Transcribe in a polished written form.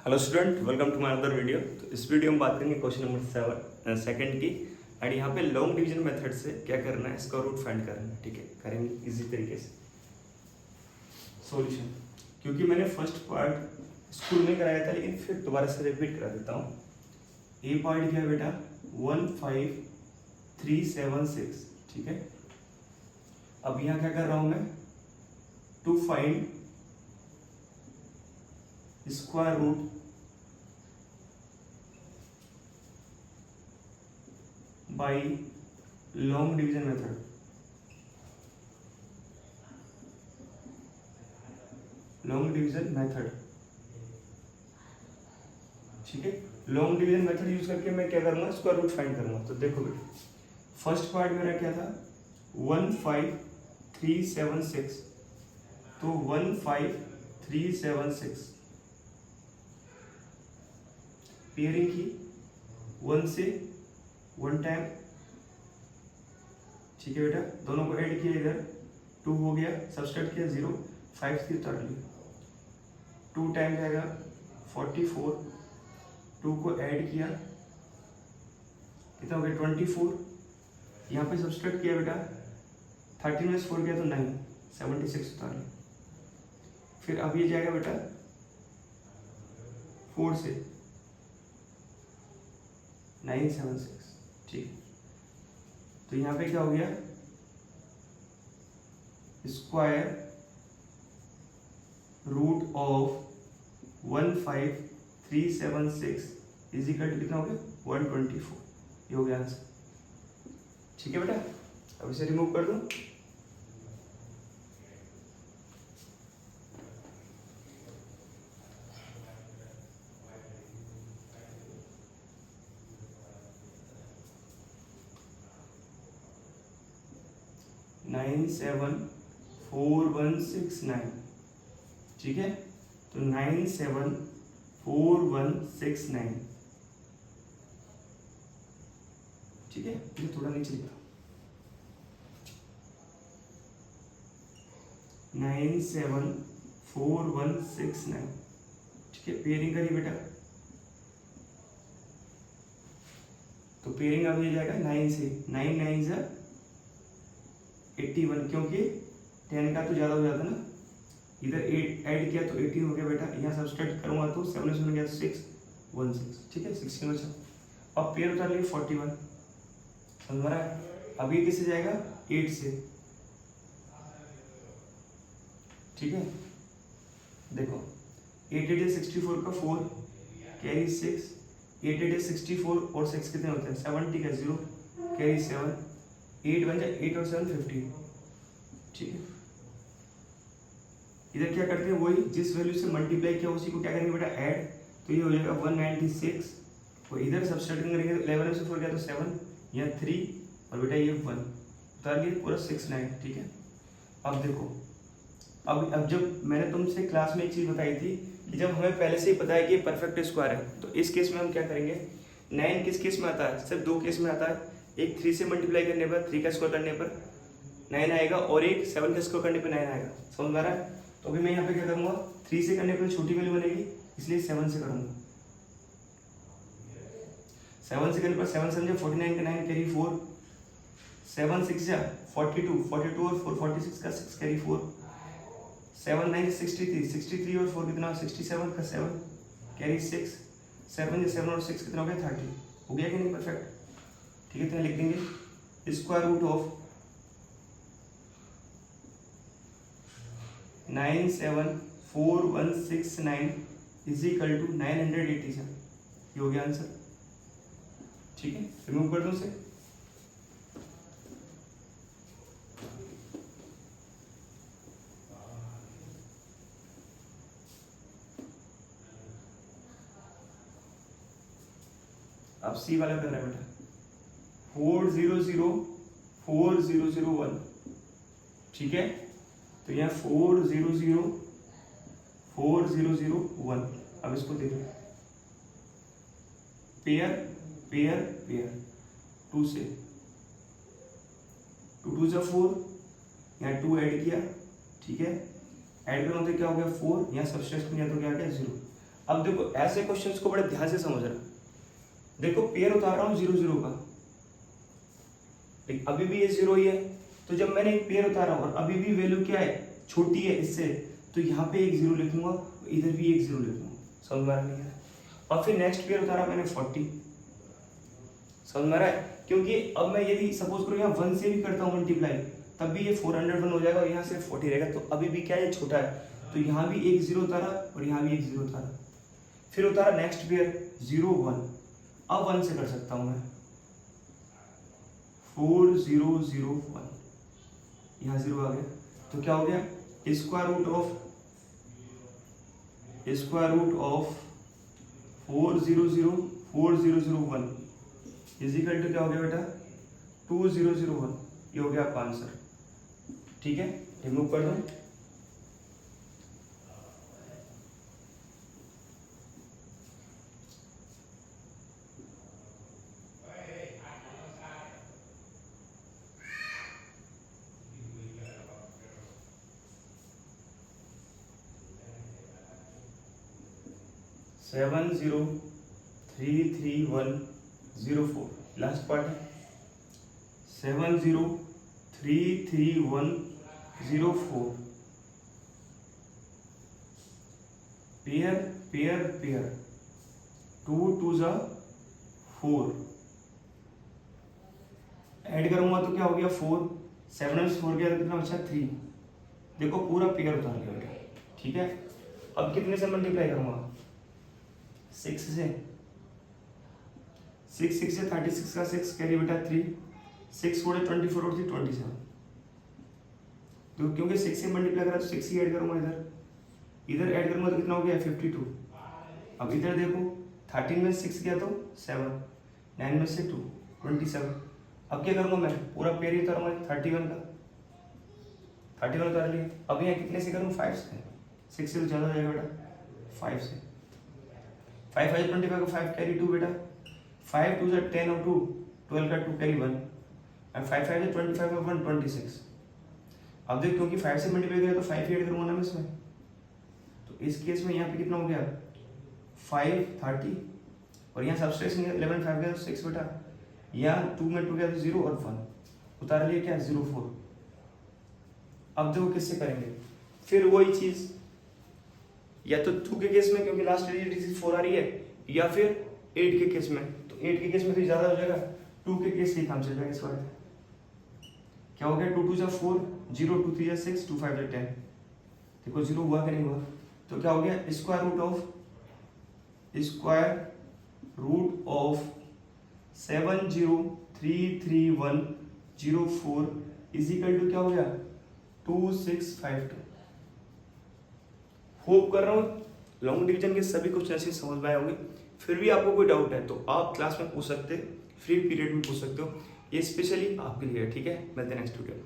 Hello student, welcome to my another video. तो इस video में बात करेंगे क्वेश्चन नंबर सेकंड की। एंड यहाँ पे लॉन्ग डिवीजन मेथड से क्या करना है, स्क्वायर रूट फाइंड करना है। ठीक है, करेंगे इजी तरीके से सॉल्यूशन। क्योंकि मैंने फर्स्ट पार्ट स्कूल में कराया था, लेकिन फिर दोबारा से रिपीट करा देता हूँ। ए पार्ट क्या है बेटा, 15376। ठीक है, अब यहाँ क्या कर रहा हूँ मैं, to find square root by long division method. Long division method, ठीक है। लॉन्ग डिवीजन मेथड यूज करके मैं क्या करूंगा, स्क्वायर रूट फाइंड करूंगा। तो देखो बेटा, फर्स्ट पार्ट मेरा क्या था, 15376। तो 15376 पेयरिंग की 1 से 1 टाइम। ठीक है बेटा, दोनों को ऐड किया, इधर 2 हो गया, सब्सट्रैक्ट किया 0, 5 से उतार लिया, 2 टाइम जाएगा 44, 2 को ऐड किया, कितना हो गया 24। यहाँ पे सब्सट्रैक्ट किया बेटा, 13 में 4 गया तो 9, 76 उतार लिया। फिर अब ये जाएगा बेटा 4 से 976। ठीक, तो यहाँ पे क्या हो गया, square root of 15376 is equal to कितना हो गया 124। ये हो गया आंसर। ठीक है बेटा, अब इसे रिमूव कर दो। नाइन 74169। ठीक है, तो 974169। ठीक है, ये थोड़ा नीचे लिखा, 974169। ठीक है, पेयरिंग करिए बेटा, तो पेयरिंग अब ये जाएगा 9 से, 9 9 जा 81, क्योंकि 10 का तो ज़्यादा हो जाता ना, इधर 8 ऐड किया तो 18 हो गया बेटा। यहाँ सब्सट्रैक्ट करूँगा तो 7 से हो गया 6 16। ठीक है, 16 बचा। अब पेयर उतार लिए 41, समझ रहा है। अब ये किससे जाएगा, 8 से। ठीक है, देखो 8 8 64 का 4 कैरी 6, 8 8 64 और 6 कितने होते हैं 70 का 0 कैरी 7, 8 बन जाए 8 और 7 15। ठीक है, इधर क्या करते हैं, वही जिस वैल्यू से मल्टीप्लाई किया उसी को क्या करेंगे बेटा, ऐड। तो ये हो जाएगा 196, और इधर सब्सट्रैक्टिंग करेंगे 11 से 4 गया तो 7, यहाँ 3 और बेटा ये 1 उतार लिए, पूरा 69। ठीक है, अब देखो, अब जब मैंने तुमसे क्लास में एक चीज़ बताई थी कि जब हमें पहले से ही पता है कि परफेक्ट स्क्वायर है, तो इस केस में हम क्या करेंगे, 9 किस केस में आता है, सिर्फ 2 केस में आता है। एक 3 से मल्टीप्लाई करने पर, 3 का स्क्वायर करने पर 9 आएगा, और एक 7 का स्क्वायर करने पर 9 आएगा। समझ में आ रहा है। तो अभी मैं यहाँ पे क्या करूँगा, 3 से करने पर छोटी वैल्यू बनेगी, इसलिए 7 से करूँगा। 7 से करने पर 7 समझे 49 का 9 कैरी 4, 7 6 जा 42, 42 और 4 46 का 6 कैरी 4, 7 9 63, 63 और 4 कितना 67 का 7 कैरी 6, 7 या 7 और 6 कितना हो गया 30। हो गया कि नहीं परफेक्ट। ठीक है, तो लिख देंगे square root of 974169 is equal to 987। ये हो गया आंसर। ठीक है, रिमूव कर दो उसे। अब सी वाला करना है बेटा, 4004001। ठीक है, तो यहाँ 4004001। अब इसको देखो, पेयर पेयर पेयर 2 से, 2 2 जा 4, यहाँ 2 ऐड किया। ठीक है, ऐड करो तो क्या हो गया 4, यहाँ सब्सट्रैक्ट किया तो क्या आ गया 0। अब देखो ऐसे क्वेश्चंस को बड़े ध्यान से समझ रहा, देखो पेयर उतार रहा हूँ 0 0 का, लेकिन अभी भी ये 0 ही है, तो जब मैंने एक पेयर उतारा और अभी भी वैल्यू क्या है, छोटी है इससे, तो यहाँ पे एक 0 लिखूंगा, इधर भी एक 0 लिखूंगा। समझ में आ रहा है? और फिर नेक्स्ट पेयर उतारा मैंने 40। समझ में आ रहा है? क्योंकि अब मैं यदि सपोज करो यहाँ 1 से भी करता हूँ मल्टीप्लाई, तब भी ये 401 हो जाएगा और यहाँ से 40 रहेगा, तो अभी भी क्या है, छोटा है, तो यहाँ भी एक 0 उतारा और यहाँ भी एक 0 उतारा। फिर उतारा नेक्स्ट पेयर 0 1, अब 1 से कर सकता हूँ मैं, 4 0 0 1, यहाँ 0 आ गया, तो क्या हो गया, square root of 4 0 0 4 0 0 1 is equal to क्या हो गया बेटा, 2 0 0 1। ये हो गया आपका आंसर। ठीक है, रिमूव कर दो। सेवन 0 3 3 1 0 4, लास्ट पार्ट है 7 0 3 3 1 0 4, पेयर पेयर पेयर 2 2 जा 4, ऐड करूंगा तो क्या हो गया 4, 7 में 4 गया तो कितना बचा 3। देखो पूरा पेयर उतार लिया बेटा। ठीक है, अब कितने से मल्टीप्लाई करूंगा, 6 से, 6 6 से 36 का 6 कैरी बेटा 3, 6 4 24 और 3 27, तो क्योंकि 6 से मल्टीप्लाई करा तो 6 ही ऐड करूंगा, इधर ऐड करूंगा तो कितना हो गया 52। अब इधर देखो 13 में 6 गया तो 7, 9 में से 2 27। अब क्या करूंगा मैं, पूरा पेयर ही उतारूंगा 31 का, 31 उतार लिया। अब यहाँ कितने से करूँ, 5 से, 6 से तो ज़्यादा हो जाएगा बेटा, 5 से, 5 5 25 का 5 कैरी 2 बेटा, 5 2 10 और 2 12 का 2 कैरी 1, और 5 5 25 और 1 26। अब देख क्योंकि 5 से मल्टीप्लाई किया तो 5 ही ऐड करूँगा ना मैं इसमें, तो इस केस में यहाँ पे कितना हो गया 5 30, और यहाँ सब्सट्रैक्शन 11 5 गया तो 6 बेटा, यहाँ 2 में 2 गया तो 0 और 1 उतार लिया क्या 0 4। अब देखो किससे करेंगे, फिर वही चीज, या तो 2 के केस में क्योंकि लास्ट डिजिट 4 आ रही है, या फिर 8 के केस में, तो 8 के केस में तो ज़्यादा हो जाएगा, 2 के केस से ही काम चल जाएगा इस बार। क्या हो गया 2 2 जा 4, 0 2 3 जा 6, 2 5 जा 10, देखो 0 हुआ कि नहीं हुआ, तो क्या हो गया square root of 7 0 3 3 1 0 4 is equal to क्या हो गया 2 6 5 2। होप कर रहा हूँ लॉन्ग डिवीजन के सभी क्वेश्चन ऐसे समझ में आए होंगे। फिर भी आपको कोई डाउट है तो आप क्लास में पूछ सकते, फ्री पीरियड में पूछ सकते हो, ये स्पेशली आपके लिए है। ठीक है, मिलते हैं नेक्स्ट वीडियो में।